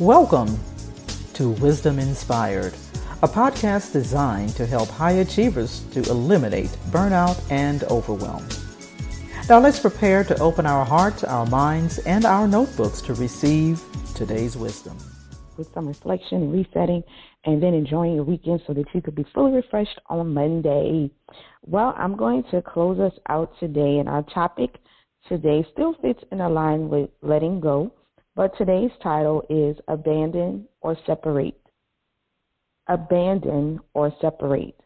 Welcome to Wisdom Inspired, a podcast designed to help high achievers to eliminate burnout and overwhelm. Now let's prepare to open our hearts, our minds, and our notebooks to receive today's wisdom. With some reflection and resetting, and then enjoying your weekend so that you could be fully refreshed on Monday. Well, I'm going to close us out today, and our topic today still fits in a line with letting go, but today's title is Abandon or Separate. Abandon or separate.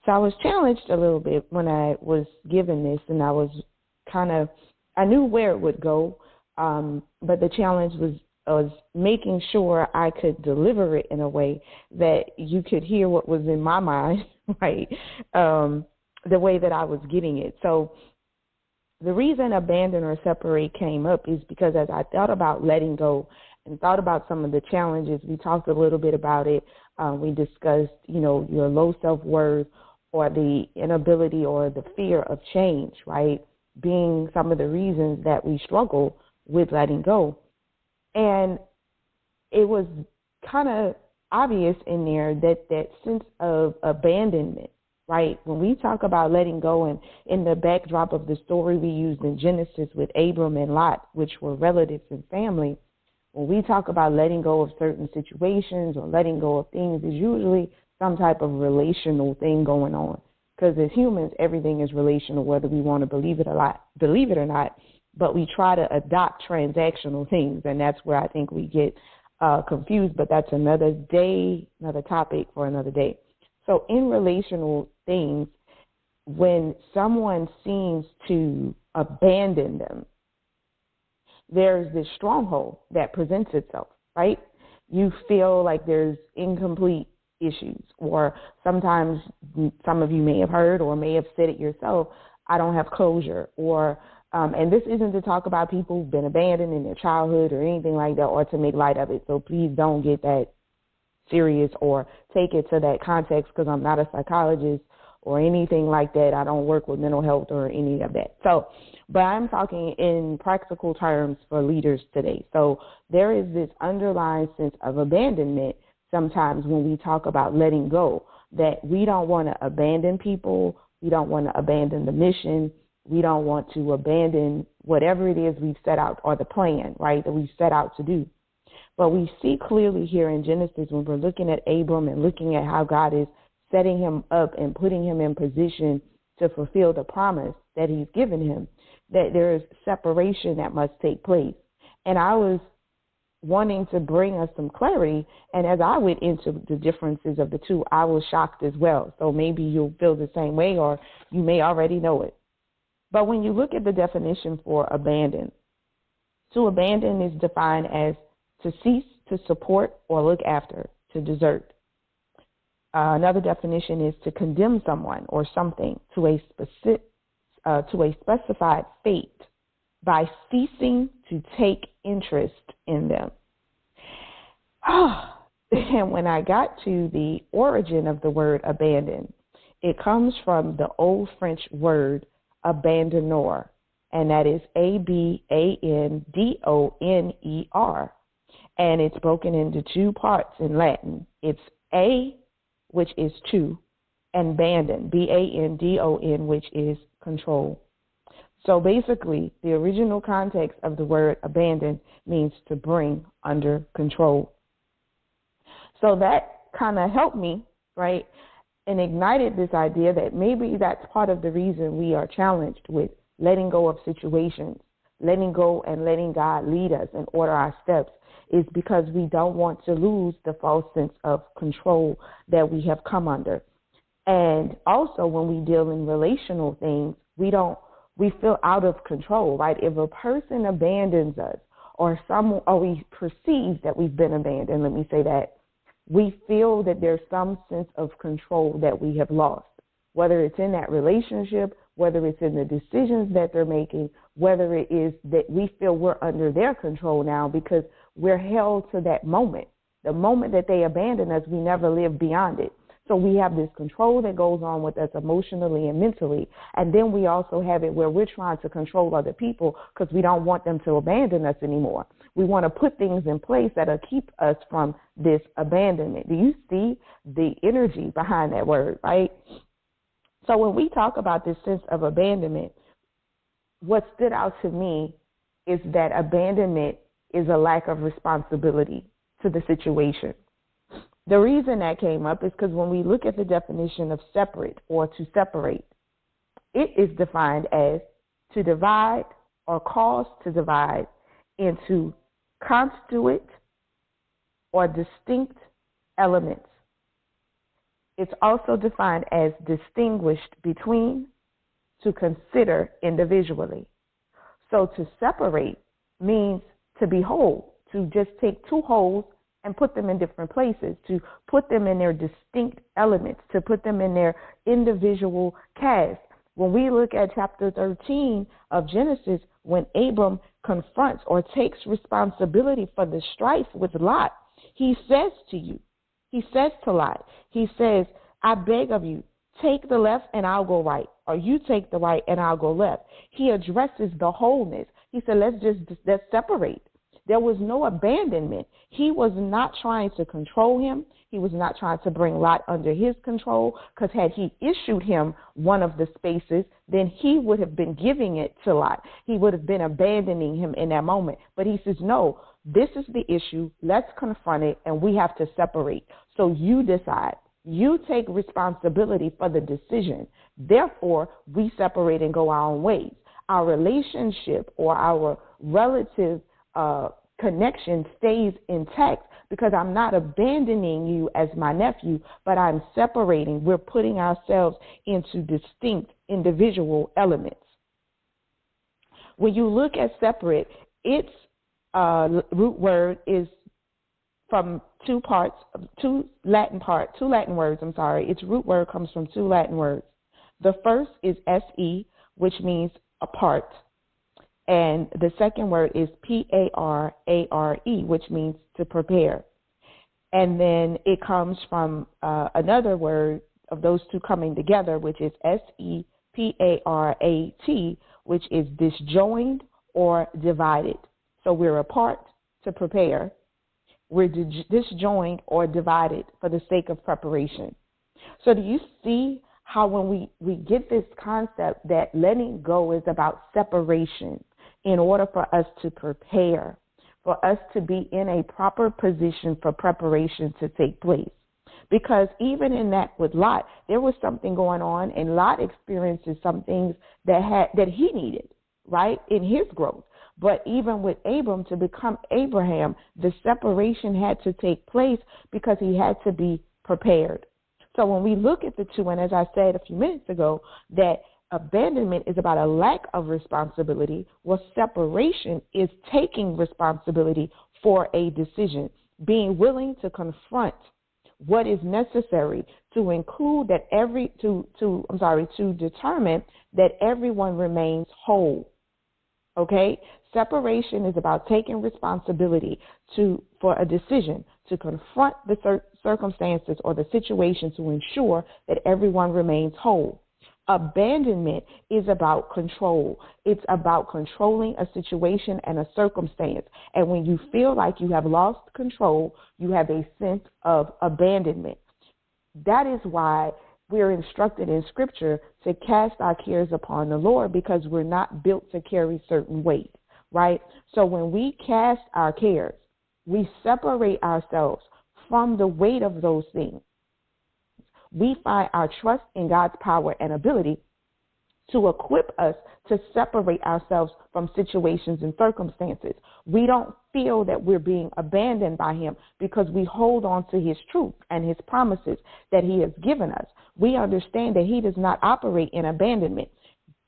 So I was challenged a little bit when I was given this, and I knew where it would go, but the challenge was making sure I could deliver it in a way that you could hear what was in my mind, right, the way that I was getting it. So the reason abandon or separate came up is because as I thought about letting go and thought about some of the challenges, we talked a little bit about it. We discussed, your low self-worth or the inability or the fear of change, right, being some of the reasons that we struggle with letting go. And it was kind of obvious in there that sense of abandonment, right? When we talk about letting go, and in the backdrop of the story we used in Genesis with Abram and Lot, which were relatives and family, when we talk about letting go of certain situations or letting go of things, there's usually some type of relational thing going on. Because as humans, everything is relational, whether we want to believe it or not. But we try to adopt transactional things, and that's where I think we get confused. But that's another day, another topic for another day. So in relational things, when someone seems to abandon them, there's this stronghold that presents itself, right? You feel like there's incomplete issues, or sometimes some of you may have heard or may have said it yourself, I don't have closure, or and this isn't to talk about people who've been abandoned in their childhood or anything like that, or to make light of it. So please don't get that serious or take it to that context, because I'm not a psychologist or anything like that. I don't work with mental health or any of that. So, but I'm talking in practical terms for leaders today. So there is this underlying sense of abandonment sometimes when we talk about letting go, that we don't want to abandon people. We don't want to abandon the mission. We don't want to abandon whatever it is we've set out, or the plan, right, that we've set out to do. But we see clearly here in Genesis, when we're looking at Abram and looking at how God is setting him up and putting him in position to fulfill the promise that he's given him, that there is separation that must take place. And I was wanting to bring us some clarity, and as I went into the differences of the two, I was shocked as well. So maybe you'll feel the same way, or you may already know it. But when you look at the definition for abandon, to abandon is defined as to cease, to support, or look after, to desert. Another definition is to condemn someone or something to a specified fate by ceasing to take interest in them. And when I got to the origin of the word abandon, it comes from the old French word abandonneur, and that is Abandonner, and it's broken into two parts in Latin. It's a, which is to, and bandon, Bandon, which is control. So basically, the original context of the word abandon means to bring under control. So that kind of helped me, right, and ignited this idea that maybe that's part of the reason we are challenged with letting go of situations, letting go and letting God lead us and order our steps, is because we don't want to lose the false sense of control that we have come under. And also when we deal in relational things, we feel out of control, right? If a person abandons us, or we perceive that we've been abandoned, let me say that, we feel that there's some sense of control that we have lost, whether it's in that relationship, whether it's in the decisions that they're making, whether it is that we feel we're under their control now because we're held to that moment. The moment that they abandon us, we never live beyond it. So we have this control that goes on with us emotionally and mentally. And then we also have it where we're trying to control other people because we don't want them to abandon us anymore. We want to put things in place that'll keep us from this abandonment. Do you see the energy behind that word, right? So when we talk about this sense of abandonment, what stood out to me is that abandonment is a lack of responsibility to the situation. The reason that came up is because when we look at the definition of separate or to separate, it is defined as to divide or cause to divide into constituent or distinct elements. It's also defined as distinguished between, to consider individually. So to separate means to be whole, to just take two wholes and put them in different places, to put them in their distinct elements, to put them in their individual cast. When we look at chapter 13 of Genesis, when Abram confronts or takes responsibility for the strife with Lot, he says to Lot, he says, I beg of you, take the left and I'll go right, or you take the right and I'll go left. He addresses the wholeness. He said, let's separate. There was no abandonment. He was not trying to control him. He was not trying to bring Lot under his control, because had he issued him one of the spaces, then he would have been giving it to Lot. He would have been abandoning him in that moment. But he says, no, this is the issue. Let's confront it, and we have to separate. So you decide. You take responsibility for the decision. Therefore, we separate and go our own ways. Our relationship or our relative connection stays intact, because I'm not abandoning you as my nephew, but I'm separating. We're putting ourselves into distinct individual elements. When you look at separate, its root word is from two Latin words. Its root word comes from two Latin words. The first is se, which means apart. And the second word is parare, which means to prepare. And then it comes from another word of those two coming together, which is separat, which is disjoined or divided. So we're apart to prepare. We're disjoined or divided for the sake of preparation. So do you see how when we get this concept that letting go is about separation in order for us to prepare, for us to be in a proper position for preparation to take place? Because even in that with Lot, there was something going on, and Lot experiences some things that he needed, right, in his growth. But even with Abram, to become Abraham, the separation had to take place because he had to be prepared. So when we look at the two, and as I said a few minutes ago, that abandonment is about a lack of responsibility, well, separation is taking responsibility for a decision, being willing to confront what is necessary to include that to determine that everyone remains whole. Okay? Separation is about taking responsibility for a decision, to confront the circumstances or the situation to ensure that everyone remains whole. Abandonment is about control. It's about controlling a situation and a circumstance. And when you feel like you have lost control, you have a sense of abandonment. That is why we're instructed in Scripture to cast our cares upon the Lord, because we're not built to carry certain weight, right? So when we cast our cares, we separate ourselves from the weight of those things. We find our trust in God's power and ability to equip us to separate ourselves from situations and circumstances. We don't feel that we're being abandoned by Him because we hold on to His truth and His promises that He has given us. We understand that He does not operate in abandonment.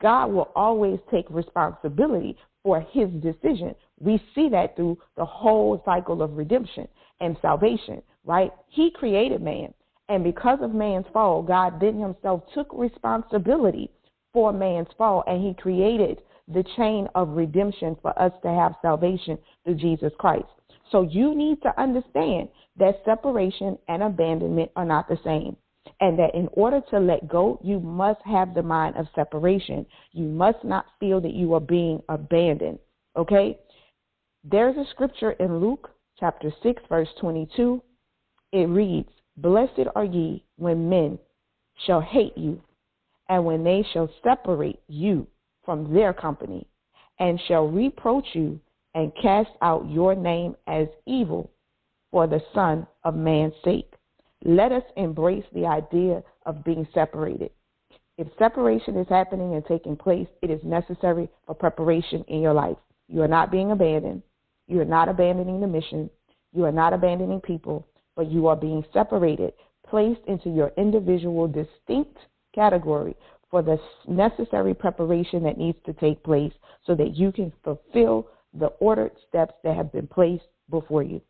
God will always take responsibility for His decision. We see that through the whole cycle of redemption and salvation, right? He created man. And because of man's fall, God then Himself took responsibility for man's fall, and He created the chain of redemption for us to have salvation through Jesus Christ. So you need to understand that separation and abandonment are not the same, and that in order to let go, you must have the mind of separation. You must not feel that you are being abandoned, okay? There's a scripture in Luke chapter 6, verse 22. It reads, "Blessed are ye when men shall hate you, and when they shall separate you from their company, and shall reproach you and cast out your name as evil for the Son of Man's sake." Let us embrace the idea of being separated. If separation is happening and taking place, it is necessary for preparation in your life. You are not being abandoned. You are not abandoning the mission. You are not abandoning people, but you are being separated, placed into your individual, distinct category for the necessary preparation that needs to take place so that you can fulfill the ordered steps that have been placed before you.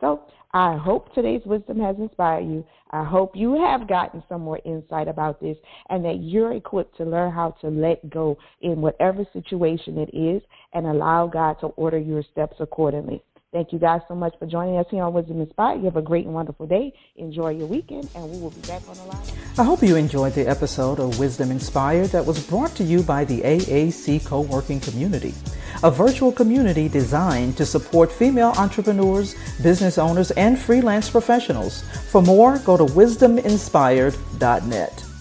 So I hope today's wisdom has inspired you. I hope you have gotten some more insight about this and that you're equipped to learn how to let go in whatever situation it is and allow God to order your steps accordingly. Thank you guys so much for joining us here on Wisdom Inspired. You have a great and wonderful day. Enjoy your weekend, and we will be back on the line. I hope you enjoyed the episode of Wisdom Inspired that was brought to you by the AAC Co-working Community, a virtual community designed to support female entrepreneurs, business owners, and freelance professionals. For more, go to wisdominspired.net.